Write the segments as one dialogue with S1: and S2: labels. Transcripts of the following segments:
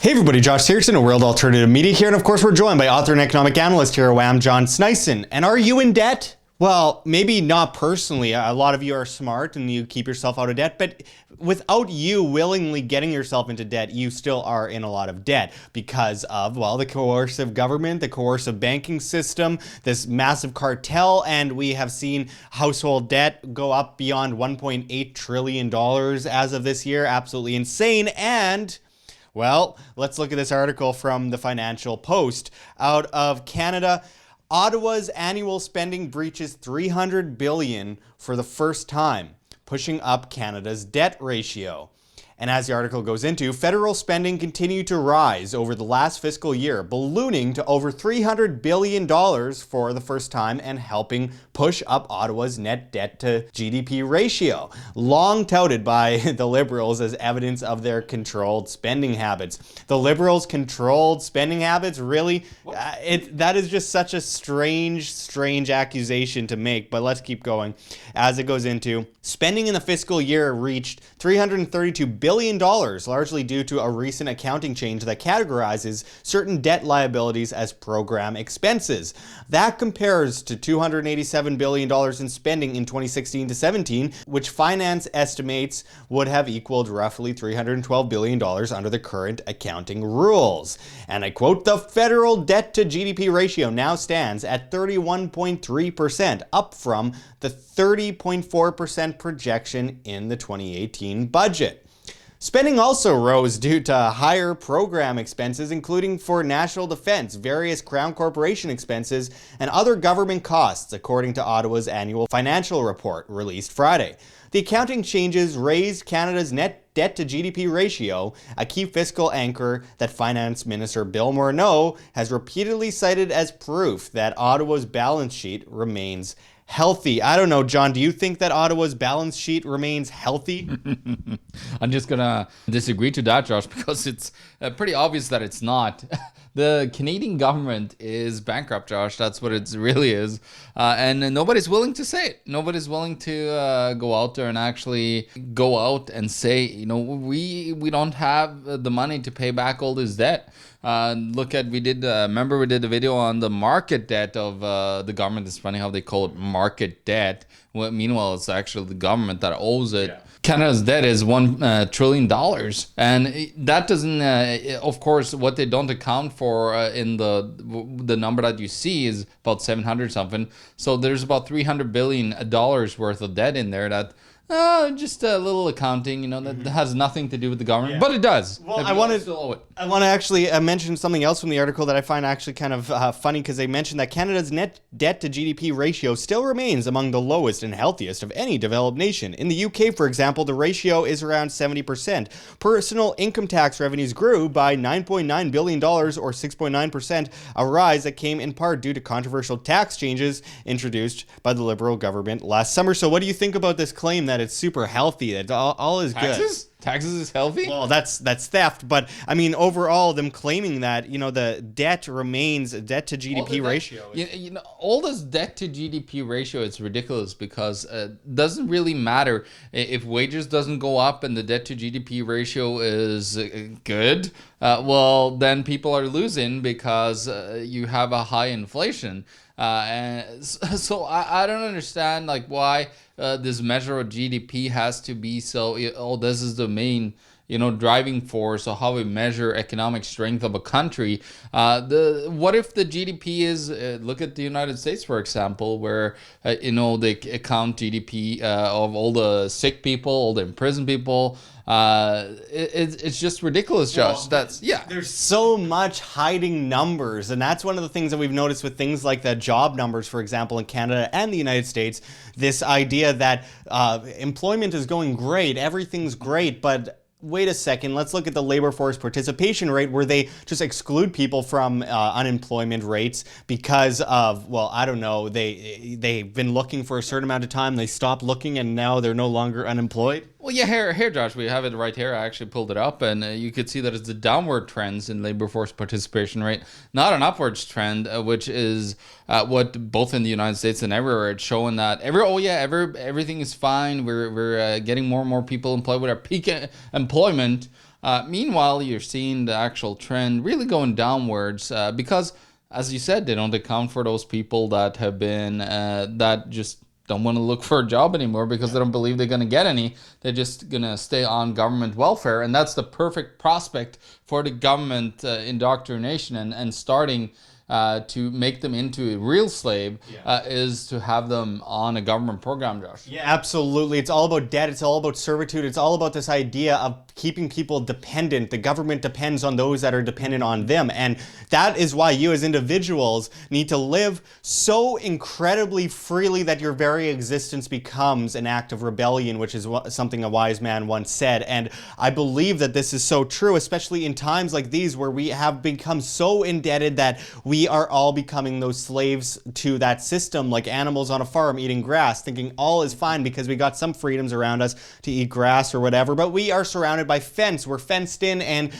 S1: Hey everybody, Josh Sigurdson of World Alternative Media here, and of course we're joined by author and economic analyst here at WAM, John Sneisen. And are you in debt? Well, maybe not personally. A lot of you are smart and you keep yourself out of debt, but without you willingly getting yourself into debt, you still are in a lot of debt because of, well, the coercive government, the coercive banking system, this massive cartel, and we have seen household debt go up beyond $1.8 trillion as of this year. Absolutely insane. And well, let's look at this article from the Financial Post. Out of Canada, Ottawa's annual spending breaches $300 billion for the first time, pushing up Canada's debt ratio. And as the article goes into, federal spending continued to rise over the last fiscal year, ballooning to over $300 billion for the first time and helping push up Ottawa's net debt to GDP ratio, long touted by the Liberals as evidence of their controlled spending habits. The Liberals' controlled spending habits, really? That is just such a strange accusation to make, but let's keep going. As it goes into, spending in the fiscal year reached $332 billion, largely due to a recent accounting change that categorizes certain debt liabilities as program expenses. That compares to $287 billion in spending in 2016 to 17, which finance estimates would have equaled roughly $312 billion under the current accounting rules. And I quote, "The federal debt to GDP ratio now stands at 31.3%, up from the 30.4% projection in the 2018 budget." Spending also rose due to higher program expenses, including for national defense, various Crown Corporation expenses, and other government costs, according to Ottawa's annual financial report released Friday. The accounting changes raised Canada's net debt to GDP ratio, a key fiscal anchor that Finance Minister Bill Morneau has repeatedly cited as proof that Ottawa's balance sheet remains healthy. I don't know, John, do you think that Ottawa's balance sheet remains healthy?
S2: I'm just gonna disagree to that, Josh, because it's pretty obvious that it's not. The Canadian government is bankrupt, Josh. That's what it really is. And nobody's willing to say it. Nobody's willing to go out there and actually go out and say, you know, we don't have the money to pay back all this debt. Remember we did a video on the market debt of the government. It's funny how they call it market debt. Well, meanwhile, it's actually the government that owes it. Yeah. Canada's debt is $1 trillion. And that doesn't, of course, what they don't account for in the number that you see is about 700 something. So there's about $300 billion worth of debt in there that just a little accounting, you know, that has nothing to do with the government, but it does.
S1: Well, I want to actually mention something else from the article that I find actually kind of funny, because they mentioned that Canada's net debt to GDP ratio still remains among the lowest and healthiest of any developed nation. In the UK, for example, the ratio is around 70%. Personal income tax revenues grew by $9.9 billion or 6.9%, a rise that came in part due to controversial tax changes introduced by the Liberal government last summer. So what do you think about this claim that it's super healthy, that all is good?
S2: Taxes is healthy?
S1: Well, that's theft, but I mean overall them claiming that, you know, the debt remains a debt to GDP ratio.
S2: You know, all this debt to GDP ratio, it's ridiculous because it doesn't really matter if wages doesn't go up and the debt to GDP ratio is good. Well, then people are losing because you have a high inflation. And so I don't understand like why this measure of GDP has to be so, this is the main, you know, driving force of how we measure economic strength of a country. What if the GDP is, look at the United States, for example, where, you know, they count GDP of all the sick people, all the imprisoned people. It's just ridiculous, Josh.
S1: Well, there's so much hiding numbers, and that's one of the things that we've noticed with things like the job numbers, for example, in Canada and the United States. This idea that employment is going great, everything's great, but wait a second, let's look at the labor force participation rate, where they just exclude people from unemployment rates because of, well, I don't know, they've been looking for a certain amount of time, they stopped looking, and now they're no longer unemployed.
S2: Well, yeah, here, Josh, we have it right here. I actually pulled it up, and you could see that it's a downward trends in labor force participation rate, not an upwards trend, which is what both in the United States and everywhere it's showing that everything is fine. We're getting more and more people employed with our peak employment. Meanwhile, you're seeing the actual trend really going downwards because, as you said, they don't account for those people that have been that just don't want to look for a job anymore because they don't believe they're going to get any. They're just going to stay on government welfare. And that's the perfect prospect for the government indoctrination and starting to make them into a real slave is to have them on a government program, Josh.
S1: Yeah, absolutely. It's all about debt. It's all about servitude. It's all about this idea of keeping people dependent. The government depends on those that are dependent on them. And that is why you as individuals need to live so incredibly freely that your very existence becomes an act of rebellion, which is something a wise man once said. And I believe that this is so true, especially in times like these where we have become so indebted that we are all becoming those slaves to that system, like animals on a farm eating grass, thinking all is fine because we got some freedoms around us to eat grass or whatever, but we are surrounded by fence. We're fenced in, and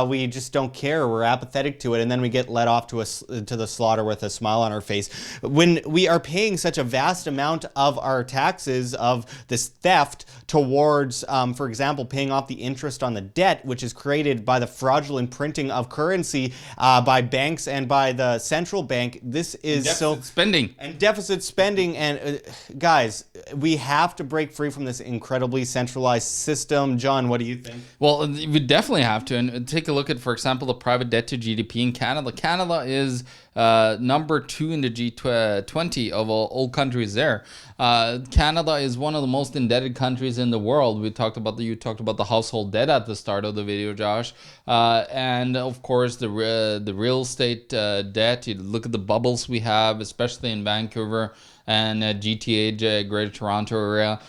S1: we just don't care. We're apathetic to it, and then we get let off to the slaughter with a smile on our face. When we are paying such a vast amount of our taxes of this theft towards, for example, paying off the interest on the debt, which is created by the fraudulent printing of currency by banks and by the central bank, this is
S2: deficit spending.
S1: And deficit spending. And guys, we have to break free from this incredibly centralized system. John, what do you think?
S2: Well, we definitely have to. And take a look at, for example, the private debt to GDP in Canada. Canada is number 2 in the G20 of all countries there. Canada is one of the most indebted countries in the world. You talked about the household debt at the start of the video, Josh, and of course the real estate debt. You look at the bubbles we have, especially in Vancouver and GTA, Greater Toronto area.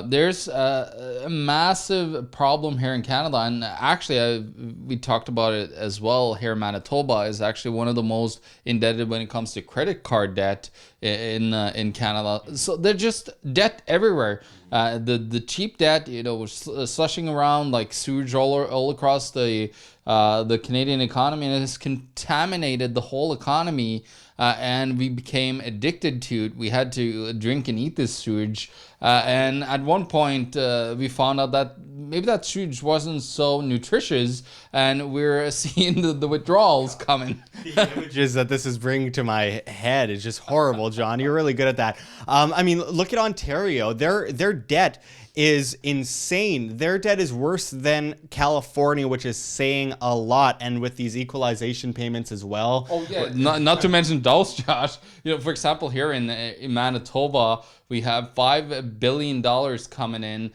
S2: There's a massive problem here in Canada, and actually we talked about it as well here in Manitoba is actually one of the most indebted when it comes to credit card debt in Canada. So they're just debt everywhere. The cheap debt, was slushing around like sewage all across the Canadian economy, and it has contaminated the whole economy. And we became addicted to it. We had to drink and eat this sewage. And at one point, we found out that maybe that sewage wasn't so nutritious, and we're seeing the withdrawals coming.
S1: The images that this is bringing to my head is just horrible, John. You're really good at that. I mean, look at Ontario. Their debt is insane. Their debt is worse than California, which is saying a lot, and with these equalization payments as well.
S2: Oh yeah, not to mention those, Josh. For example, here in Manitoba, we have $5 billion coming in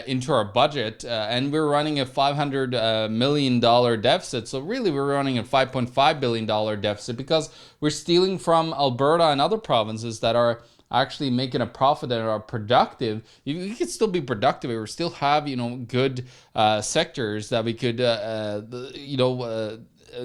S2: into our budget, and we're running a $500 million deficit. So really, we're running a $5.5 billion deficit because we're stealing from Alberta and other provinces that are actually making a profit and are productive. You could still be productive. We still have, good sectors that we could,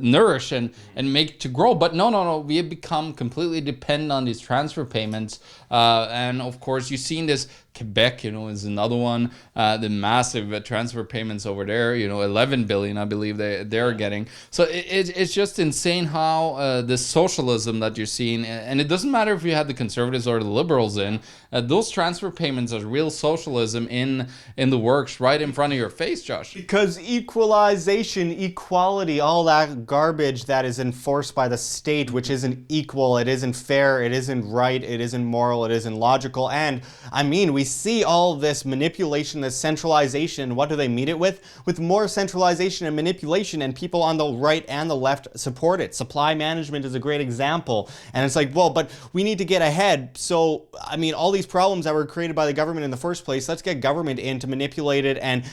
S2: nourish and make to grow. But no, we have become completely dependent on these transfer payments. And of course, you've seen this. Quebec, is another one. The massive transfer payments over there, 11 billion, I believe they're getting. So it's just insane how this socialism that you're seeing, and it doesn't matter if you had the conservatives or the liberals in, those transfer payments are real socialism in the works right in front of your face, Josh.
S1: Because equalization, equality, all that garbage that is enforced by the state, which isn't equal, it isn't fair, it isn't right, it isn't moral, it isn't logical. And I mean, we see all this manipulation, this centralization. What do they meet it with? With more centralization and manipulation, and people on the right and the left support it. Supply management is a great example. And it's like, well, but we need to get ahead. So, I mean, all these problems that were created by the government in the first place, let's get government in to manipulate it and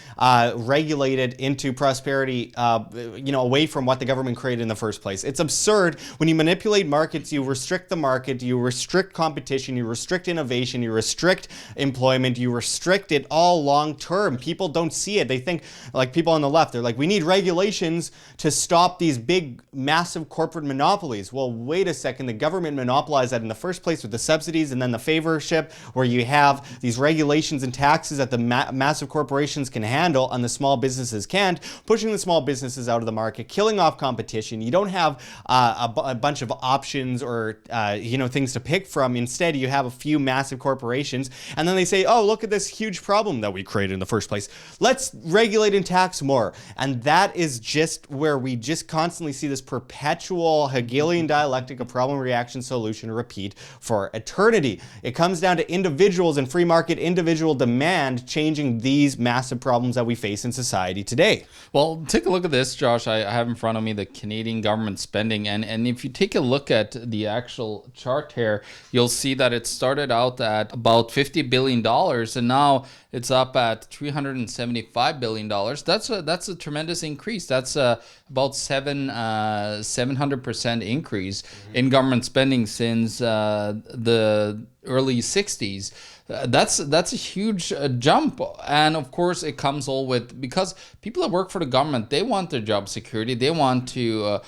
S1: regulate it into prosperity, away from what the government created in the first place. It's absurd. When you manipulate markets, you restrict the market, you restrict competition, you restrict innovation, you restrict employment, employment. You restrict it all long term. People don't see it. They think, like people on the left, they're like, we need regulations to stop these big, massive corporate monopolies. Well, wait a second. The government monopolized that in the first place with the subsidies and then the favorship, where you have these regulations and taxes that the massive corporations can handle and the small businesses can't, pushing the small businesses out of the market, killing off competition. You don't have a bunch of options or things to pick from. Instead, you have a few massive corporations, and then they say, oh, look at this huge problem that we created in the first place. Let's regulate and tax more. And that is just where we just constantly see this perpetual Hegelian dialectic of problem, reaction, solution, repeat for eternity. It comes down to individuals and free market individual demand changing these massive problems that we face in society today.
S2: Well, take a look at this, Josh. I have in front of me the Canadian government spending, and if you take a look at the actual chart here, you'll see that it started out at about $50 billion, and now it's up at $375 billion. That's a tremendous increase. That's about 700% increase in government spending since the early 60s. That's a huge jump, and of course it comes all with, because people that work for the government, they want their job security, they want to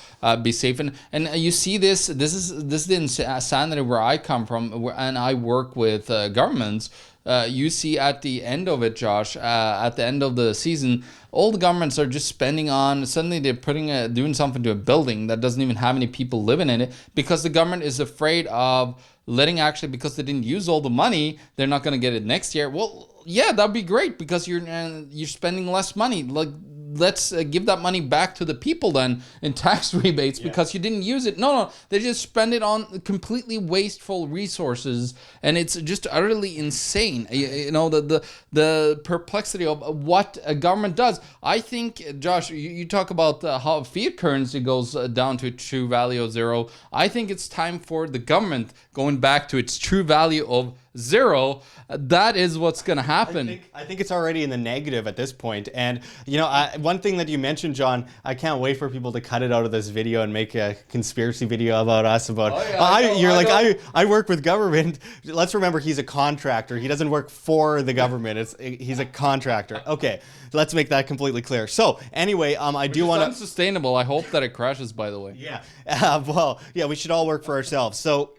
S2: be safe, and you see this is the insanity where I come from, and I work with governments. You see at the end of it, Josh, at the end of the season, all the governments are just spending on, suddenly they're doing something to a building that doesn't even have any people living in it, because the government is afraid of because they didn't use all the money, they're not going to get it next year. Well, yeah, that'd be great, because you're spending less money. Like, let's give that money back to the people then in tax rebates, because you didn't use it. No, they just spend it on completely wasteful resources, and it's just utterly insane. The perplexity of what a government does. I think, Josh, you talk about how fiat currency goes down to true value of zero. I think it's time for the government going back to its true value of zero. That is what's going to happen.
S1: I think it's already in the negative at this point. And, one thing that you mentioned, John, I can't wait for people to cut it out of this video and make a conspiracy video about us about, I work with government. Let's remember, he's a contractor. He doesn't work for the government. He's a contractor. Okay, let's make that completely clear. So anyway, I do want to...
S2: It's unsustainable. I hope that it crashes, by the way.
S1: Yeah. We should all work for ourselves. So...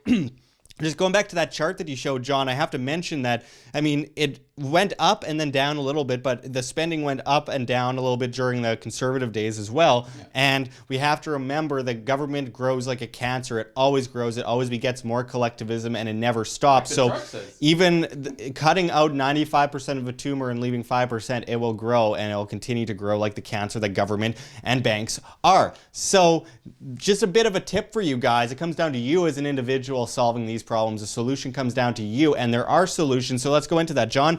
S1: Just going back to that chart that you showed, John, I have to mention that, it went up and then down a little bit, but the spending went up and down a little bit during the conservative days as well. Yeah. And we have to remember that government grows like a cancer. It always grows. It always begets more collectivism, and it never stops. So even cutting out 95% of a tumor and leaving 5%, it will grow, and it will continue to grow like the cancer that government and banks are. So just a bit of a tip for you guys. It comes down to you as an individual solving these problems. The solution comes down to you, and there are solutions. So let's go into that, John.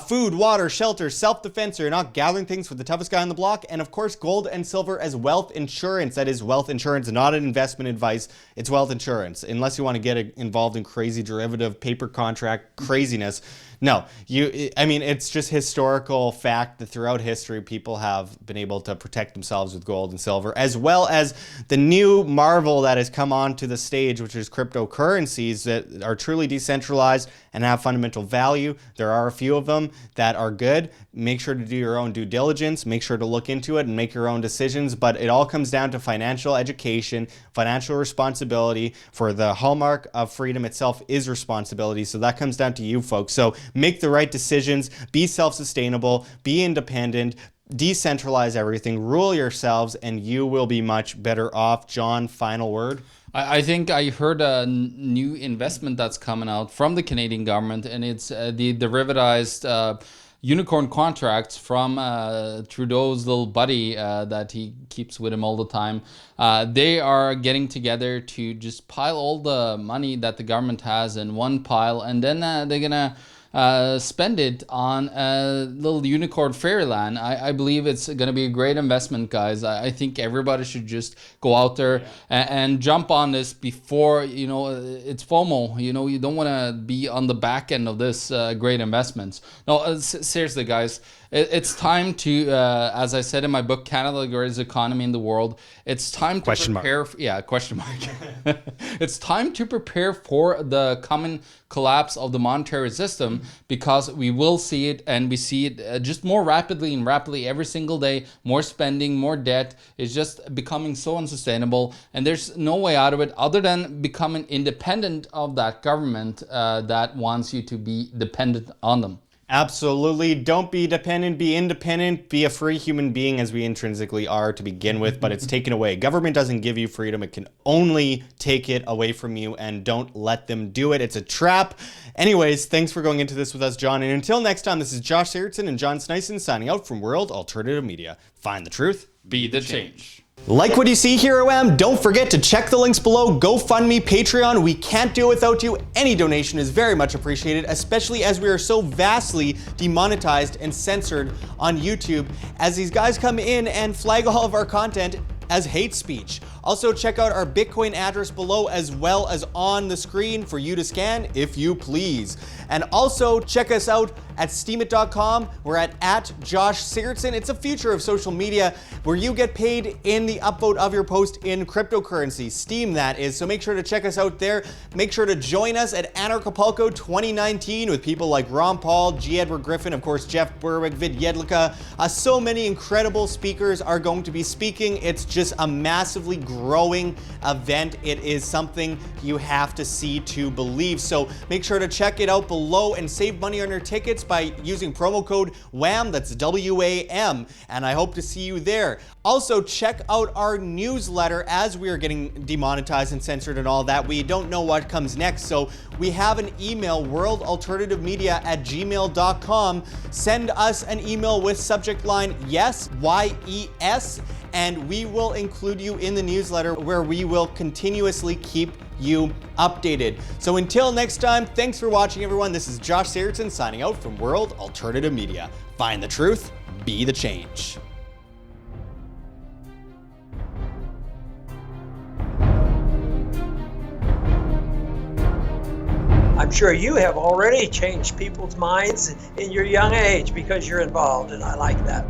S1: Food, water, shelter, self-defense, so you're not gathering things for the toughest guy on the block, and of course gold and silver as wealth insurance. That is wealth insurance, not an investment advice. It's wealth insurance, unless you want to get involved in crazy derivative paper contract craziness. No, it's just historical fact that throughout history, people have been able to protect themselves with gold and silver, as well as the new marvel that has come onto the stage, which is cryptocurrencies that are truly decentralized and have fundamental value. There are a few of them that are good. Make sure to do your own due diligence, make sure to look into it and make your own decisions, but it all comes down to financial education, financial responsibility. For the hallmark of freedom itself is responsibility, so that comes down to you folks. So make the right decisions, be self-sustainable, be independent, decentralize everything, rule yourselves, and you will be much better off. John, final word?
S2: I think I heard a new investment that's coming out from the Canadian government, and it's the derivatized unicorn contracts from Trudeau's little buddy that he keeps with him all the time. They are getting together to just pile all the money that the government has in one pile, and then they're going to spend it on a little unicorn fairyland. I believe it's going to be a great investment, guys. I think everybody should just go out there and jump on this before, it's FOMO. You don't want to be on the back end of this great investments. No, seriously, guys. It's time to, as I said in my book, Canada, the Greatest Economy in the World. It's time to prepare. Question mark. It's time to prepare for the coming collapse of the monetary system, because we will see it, and we see it just more rapidly and rapidly every single day. More spending, more debt is just becoming so unsustainable, and there's no way out of it other than becoming independent of that government that wants you to be dependent on them.
S1: Absolutely. Don't be dependent, be independent, be a free human being as we intrinsically are to begin with, but it's taken away. Government doesn't give you freedom. It can only take it away from you, and don't let them do it. It's a trap. Anyways, thanks for going into this with us, John. And until next time, this is Josh Sigurdson and John Sneisen signing out from World Alternative Media. Find the truth.
S2: Be the change.
S1: Like what you see here, OM? Don't forget to check the links below. GoFundMe, Patreon. We can't do it without you. Any donation is very much appreciated, especially as we are so vastly demonetized and censored on YouTube, as these guys come in and flag all of our content as hate speech. Also, check out our Bitcoin address below, as well as on the screen for you to scan if you please. And also check us out at steemit.com. We're at Josh Sigurdson. It's a future of social media where you get paid in the upvote of your post in cryptocurrency. Steem, that is. So make sure to check us out there. Make sure to join us at Anarchapulco 2019 with people like Ron Paul, G. Edward Griffin, of course, Jeff Berwick, Vid Jedlicka. So many incredible speakers are going to be speaking. It's just a massively growing event. It is something you have to see to believe. So make sure to check it out below and save money on your tickets by using promo code WAM, that's WAM, and I hope to see you there. Also, check out our newsletter as we are getting demonetized and censored and all that. We don't know what comes next, so we have an email, worldalternativemedia@gmail.com. Send us an email with subject line YES, YES, and we will include you in the newsletter where we will continuously keep you updated. So until next time, thanks for watching, everyone. This is Josh Sigurdson signing out from World Alternative Media. Find the truth, be the change.
S3: I'm sure you have already changed people's minds in your young age because you're involved, and I like that.